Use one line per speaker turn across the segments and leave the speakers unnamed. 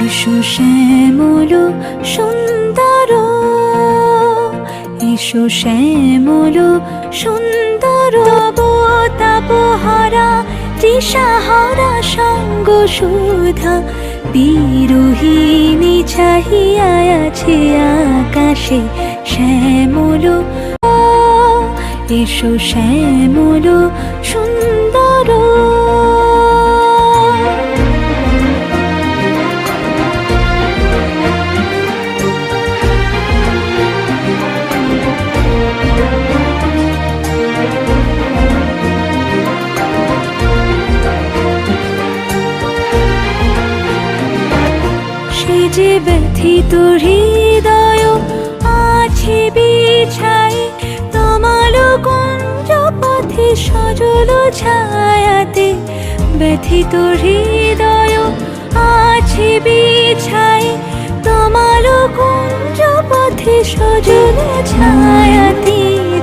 এসো শ্যামল সুন্দর, এসো শ্যামল সুন্দর। তাপহারা তৃষাহারা সঙ্গ সুধা বিরোহিণী চাহিয়া আছে আকাশে শ্যামল। এসো শ্যামল সুন্দর। সে যে ব্যথিত হৃদয় আছে বিছাই তমাল কুঞ্জ পথে সজল ছায়াতে। ব্যথিত হৃদয় আছে বিছাই তমাল কুঞ্জ পথে সজল ছায়াতে।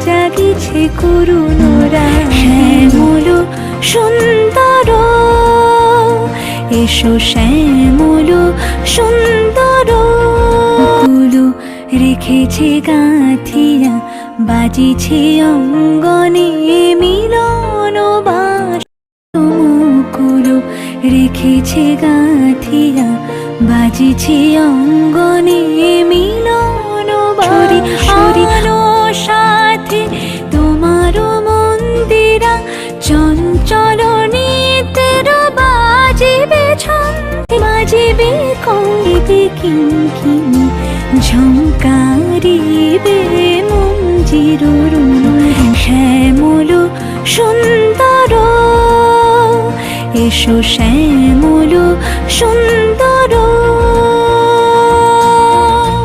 জাগিছে করুণরা শ্যামল সুন্দর, এসো শ্যামল সুন্দর। কুলো রেখেছে গাঁথিয়া বাজিছে অঙ্গনে মিলন বাস। কুলো রেখেছে গাঁথিয়া বাজিছে অঙ্গনে মিলন বাস। সাথে তোমার মন্দিরা চঞ্চল নিতের বাজিবে ছন্দে। বাজিবে কঙ্গিতে কিঙ্কিণী ঝঙ্কারিবে মঞ্জির শ্যামল সুন্দর, এসো শ্যামল সুন্দর।